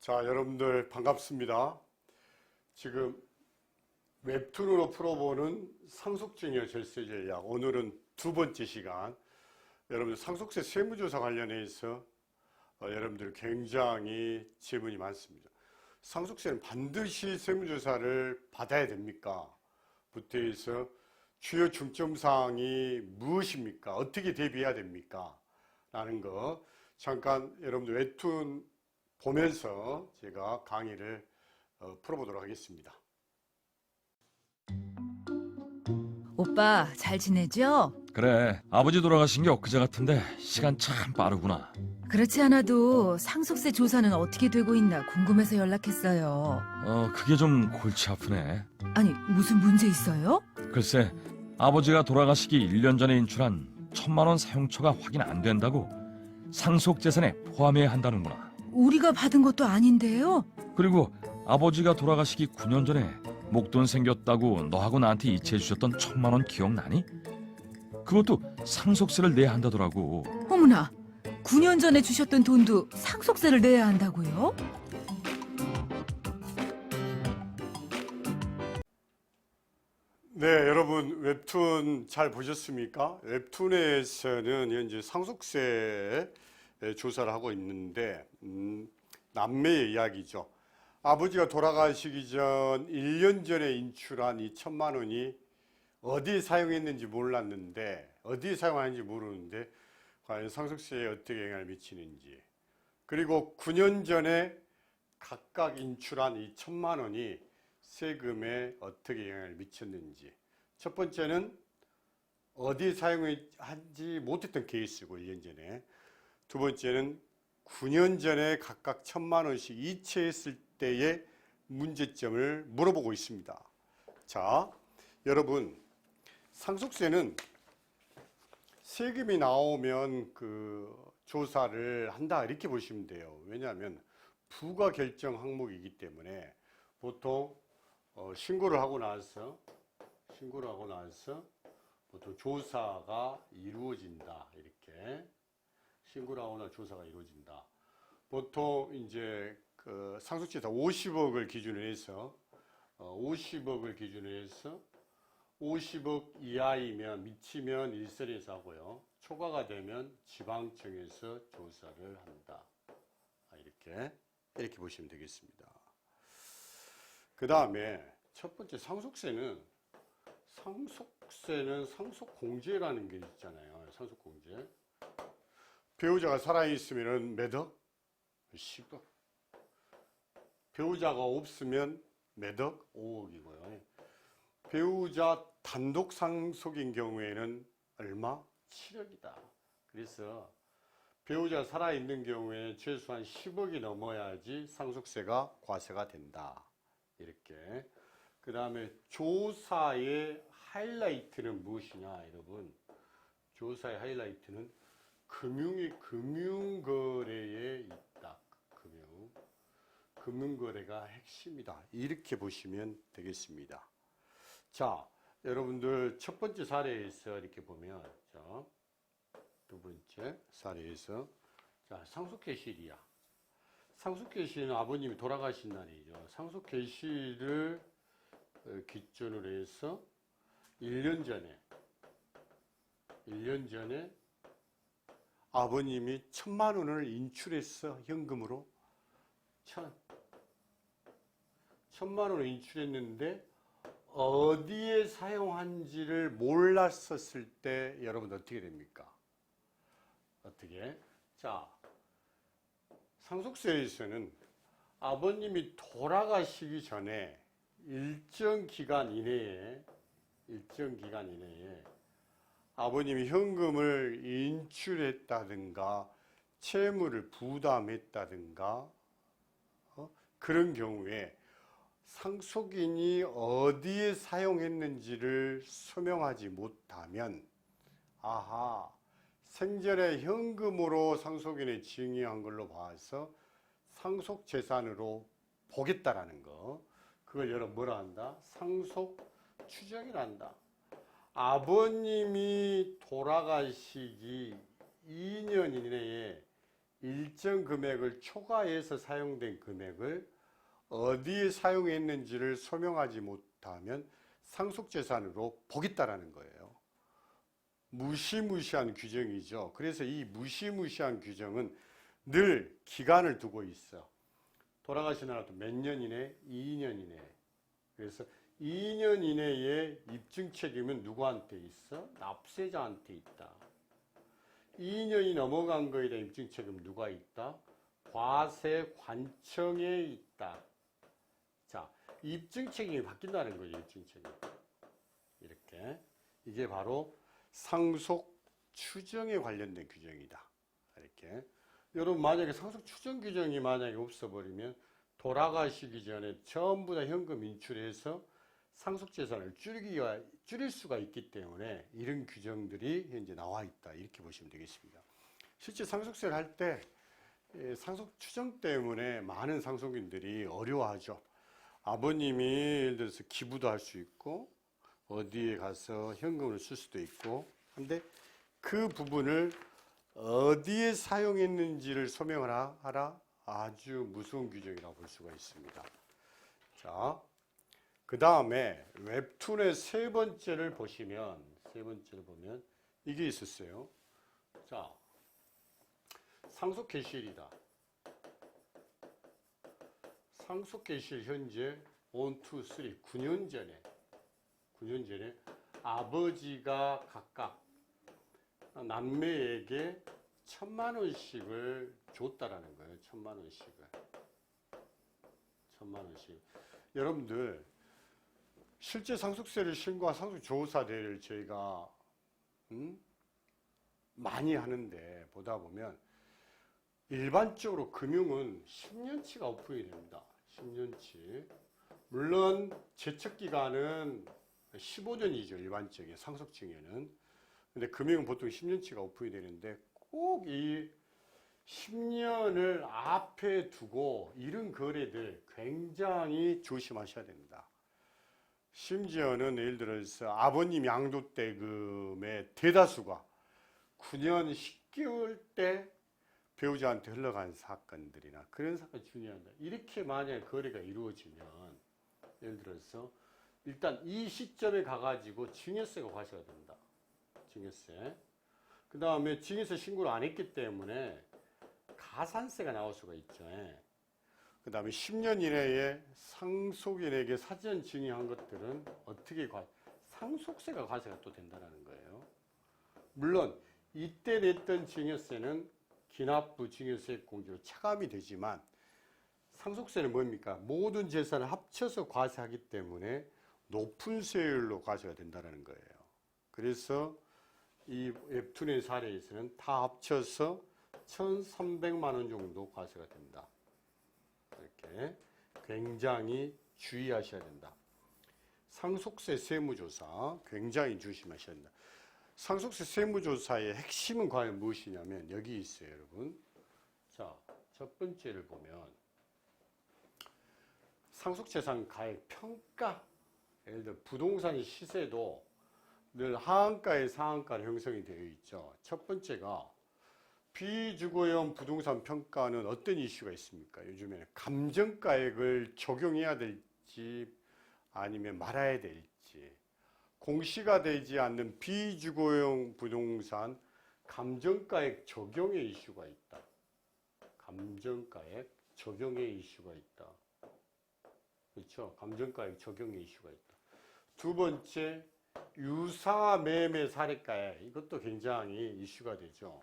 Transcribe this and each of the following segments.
자, 여러분들 반갑습니다. 지금 웹툰으로 풀어보는 상속증여 절세제 약, 오늘은 두 번째 시간. 여러분들 상속세 세무조사 관련해서 여러분들 굉장히 질문이 많습니다. 상속세는 반드시 세무조사를 받아야 됩니까? 부터 해서 주요 중점사항이 무엇입니까? 어떻게 대비해야 됩니까? 라는 거 잠깐 여러분들 웹툰 보면서 제가 강의를 풀어보도록 하겠습니다. 오빠 잘 지내죠? 그래, 아버지 돌아가신 게 엊그제 같은데 시간 참 빠르구나. 그렇지 않아도 상속세 조사는 어떻게 되고 있나 궁금해서 연락했어요. 그게 좀 골치 아프네. 아니, 무슨 문제 있어요? 글쎄, 아버지가 돌아가시기 1년 전에 인출한 1,000만 원 사용처가 확인 안 된다고 상속재산에 포함해야 한다는구나. 우리가 받은 것도 아닌데요? 그리고 아버지가 돌아가시기 9년 전에 목돈 생겼다고 너하고 나한테 이체해 주셨던 1,000만 원 기억나니? 그것도 상속세를 내야 한다더라고. 어머나, 9년 전에 주셨던 돈도 상속세를 내야 한다고요? 네, 여러분 웹툰 잘 보셨습니까? 웹툰에서는 현재 상속세 조사를 하고 있는데 남매의 이야기죠. 아버지가 돌아가시기 전 1년 전에 인출한 이 1,000만 원이 어디에 사용했는지 몰랐는데, 어디에 사용하는지 모르는데 과연 상속세에 어떻게 영향을 미치는지, 그리고 9년 전에 각각 인출한 이 1,000만 원이 세금에 어떻게 영향을 미쳤는지. 첫 번째는 어디에 사용하지 못했던 케이스고 1년 전에. 두 번째는 9년 전에 각각 1,000만 원씩 이체했을 때의 문제점을 물어보고 있습니다. 자, 여러분, 상속세는 세금이 나오면 그 조사를 한다 이렇게 보시면 돼요. 왜냐하면 부가 결정 항목이기 때문에 보통 신고를 하고 나서 보통 조사가 이루어진다. 이렇게 신고를 하거나 조사가 이루어진다. 보통 이제 그 상속재산 50억을 기준으로 해서 50억 이하이면 미치면 일선에서 하고요. 초과가 되면 지방청에서 조사를 한다. 이렇게 보시면 되겠습니다. 그 다음에 첫 번째 상속세는 상속공제라는 게 있잖아요. 상속공제. 배우자가 살아있으면 몇 억? 10억. 배우자가 없으면 몇 억? 5억이고요. 배우자 단독 상속인 경우에는 얼마? 7억이다. 그래서 배우자가 살아있는 경우에 최소한 10억이 넘어야지 상속세가 과세가 된다. 이렇게. 그 다음에 조사의 하이라이트는 무엇이냐, 여러분? 조사의 하이라이트는 금융거래에 있다. 금융거래가 핵심이다. 이렇게 보시면 되겠습니다. 자, 여러분들 첫 번째 사례에서 이렇게 보면, 자, 두 번째 사례에서, 자, 상속개시일이야. 상속개시는 아버님이 돌아가신 날이죠. 상속개시를 기준으로 해서 1년 전에 아버님이 1,000만 원을 인출했어. 현금으로 1,000만 원을 인출했는데 어디에 사용한지를 몰랐었을 때 여러분 어떻게 됩니까? 어떻게? 자, 상속세에서는 아버님이 돌아가시기 전에 일정 기간 이내에 아버님이 현금을 인출했다든가 채무를 부담했다든가 그런 경우에 상속인이 어디에 사용했는지를 소명하지 못하면, 아하, 생전에 현금으로 상속인에 증여한 걸로 봐서 상속재산으로 보겠다라는 거, 그걸 여러분 뭐라 한다? 상속 추정이라 한다. 아버님이 돌아가시기 2년 이내에 일정 금액을 초과해서 사용된 금액을 어디에 사용했는지를 소명하지 못하면 상속재산으로 보겠다라는 거예요. 무시무시한 규정이죠. 그래서 이 무시무시한 규정은 늘 기간을 두고 있어. 돌아가시더라도 몇 년 이내? 2년 이내. 그래서 2년 이내에 입증 책임은 누구한테 있어? 납세자한테 있다. 2년이 넘어간 거에 대한 입증 책임 누가 있다? 과세관청에 있다. 자, 입증 책임이 바뀐다는 거죠. 입증 책임. 이렇게. 이게 바로 상속 추정에 관련된 규정이다. 이렇게. 여러분 만약에 상속 추정 규정이 만약에 없어버리면 돌아가시기 전에 전부 다 현금 인출해서 상속재산을 줄일 수가 있기 때문에 이런 규정들이 현재 나와 있다. 이렇게 보시면 되겠습니다. 실제 상속세를 할 때 상속 추정 때문에 많은 상속인들이 어려워하죠. 아버님이 예를 들어서 기부도 할 수 있고 어디에 가서 현금을 쓸 수도 있고 근데 그 부분을 어디에 사용했는지를 소명하라 아주 무서운 규정이라고 볼 수가 있습니다. 자, 그 다음에 웹툰의 세 번째를 보시면 이게 있었어요. 자, 상속 개시일이다. 상속 개시일 현재 1, 2, 3, 9년 전에 아버지가 각각 남매에게 1,000만 원씩을 줬다라는 거예요. 1,000만 원씩을. 1,000만 원씩. 여러분들 실제 상속세를 신고한 상속조사대를 저희가 많이 하는데 보다 보면 일반적으로 금융은 10년치가 오픈이 됩니다. 10년치. 물론 제척기간은 15년이죠. 일반적인 상속증에는. 근데 금융은 보통 10년치가 오픈이 되는데 꼭 이 10년을 앞에 두고 이런 거래들 굉장히 조심하셔야 됩니다. 심지어는 예를 들어서 아버님 양도대금의 대다수가 9년 10개월 때 배우자한테 흘러간 사건들이나 그런 사건이 중요합니다. 이렇게 만약에 거래가 이루어지면 예를 들어서 일단 이 시점에 가가지고 증여세가 과세가 됩니다. 증여세. 그 다음에 증여세 신고를 안 했기 때문에 가산세가 나올 수가 있죠. 그 다음에 10년 이내에 상속인에게 사전 증여한 것들은 어떻게 상속세가 과세가 또 된다는 거예요. 물론 이때 냈던 증여세는 기납부 증여세 공제로 차감이 되지만 상속세는 뭡니까? 모든 재산을 합쳐서 과세하기 때문에 높은 세율로 과세가 된다는 거예요. 그래서 이 웹툰의 사례에서는 다 합쳐서 1,300만 원 정도 과세가 됩니다. 이렇게 굉장히 주의하셔야 된다. 상속세 세무조사 굉장히 조심하셔야 된다. 상속세 세무조사의 핵심은 과연 무엇이냐면 여기 있어요, 여러분. 자, 첫 번째를 보면 상속재산 가액 평가. 예를 들어 부동산 시세도 늘 하한가에 상한가로 형성이 되어 있죠. 첫 번째가 비주거용 부동산 평가는 어떤 이슈가 있습니까? 요즘에는 감정가액을 적용해야 될지 아니면 말아야 될지 공시가 되지 않는 비주거용 부동산 감정가액 적용의 이슈가 있다. 감정가액 적용의 이슈가 있다. 그렇죠? 감정가액 적용의 이슈가 있다. 두 번째, 유사매매 사례가액. 이것도 굉장히 이슈가 되죠.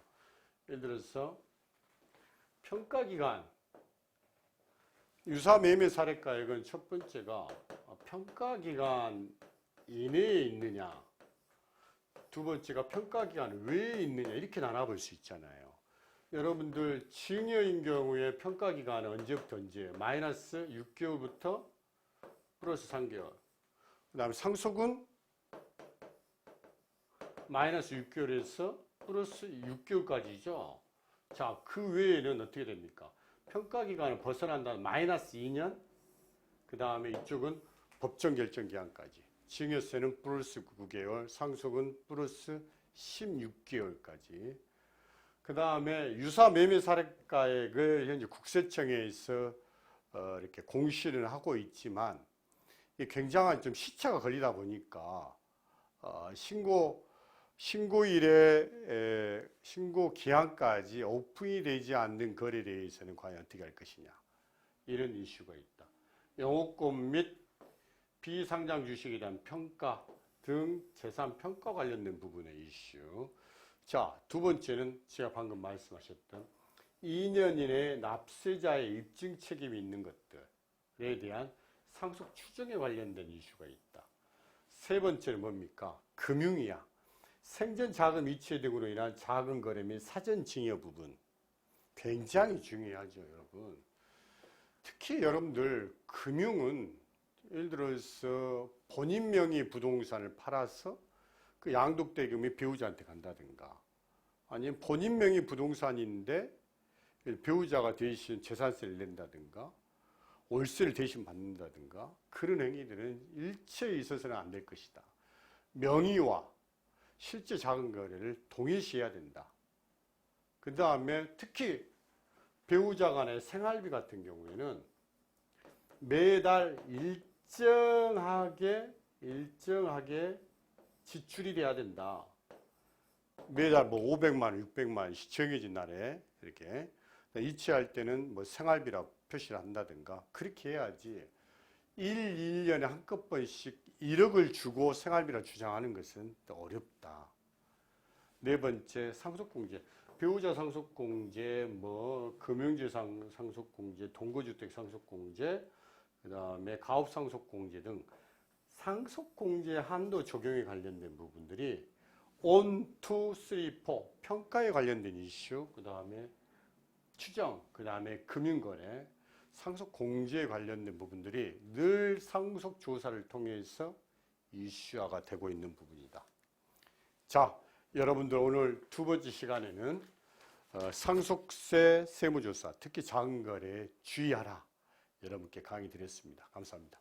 예를 들어서 평가기간. 유사매매 사례가액은 첫 번째가 평가기간 이내에 있느냐. 두 번째가 평가기간 외에 있느냐. 이렇게 나눠볼 수 있잖아요. 여러분들 증여인 경우에 평가기간은 언제부터 언제? 마이너스 6개월부터 플러스 3개월. 그 다음에 상속은 마이너스 6개월에서 플러스 6개월까지죠. 자, 그 외에는 어떻게 됩니까? 평가기간을 벗어난다는 마이너스 2년. 그 다음에 이쪽은 법정 결정 기한까지. 증여세는 플러스 9개월, 상속은 플러스 16개월까지. 그 다음에 유사 매매 사례가액을 현재 국세청에서 이렇게 공시를 하고 있지만 굉장한 좀 시차가 걸리다 보니까 신고일에 신고 기한까지 오픈이 되지 않는 거래에 대해서는 과연 어떻게 할 것이냐, 이런 이슈가 있다. 영업권 및 비상장 주식에 대한 평가 등 재산 평가 관련된 부분의 이슈. 자, 두 번째는 제가 방금 말씀하셨던 2년 이내에 납세자의 입증 책임이 있는 것들에 대한 상속 추정에 관련된 이슈가 있다. 세 번째는 뭡니까? 금융이야. 생전 자금 이체 등으로 인한 자금 거래 및 사전 증여 부분. 굉장히 중요하죠, 여러분. 특히 여러분들 금융은 예를 들어서 본인 명의 부동산을 팔아서 그 양도대금이 배우자한테 간다든가, 아니면 본인 명의 부동산인데 배우자가 대신 재산세를 낸다든가, 월세를 대신 받는다든가, 그런 행위들은 일체에 있어서는 안 될 것이다. 명의와 실제 자금 거래를 동일시해야 된다. 그 다음에 특히 배우자 간의 생활비 같은 경우에는 매달 일정하게 지출이 돼야 된다. 매달 뭐 500만 원, 600만 원 정해진 날에 이렇게 이체할 때는 뭐 생활비라고 표시를 한다든가, 그렇게 해야지 1년에 한꺼번씩 1억을 주고 생활비라 주장하는 것은 또 어렵다. 네 번째, 상속공제. 배우자 상속공제, 뭐 금융재산 상속공제, 동거주택 상속공제, 그 다음에 가업 상속공제 등 상속공제 한도 적용에 관련된 부분들이 1, 2, 3, 4 평가에 관련된 이슈, 그 다음에 추정, 그 다음에 금융거래, 상속공제에 관련된 부분들이 늘 상속조사를 통해서 이슈화가 되고 있는 부분이다. 자, 여러분들 오늘 두 번째 시간에는 상속세 세무조사, 특히 자금거래에 주의하라, 여러분께 강의 드렸습니다. 감사합니다.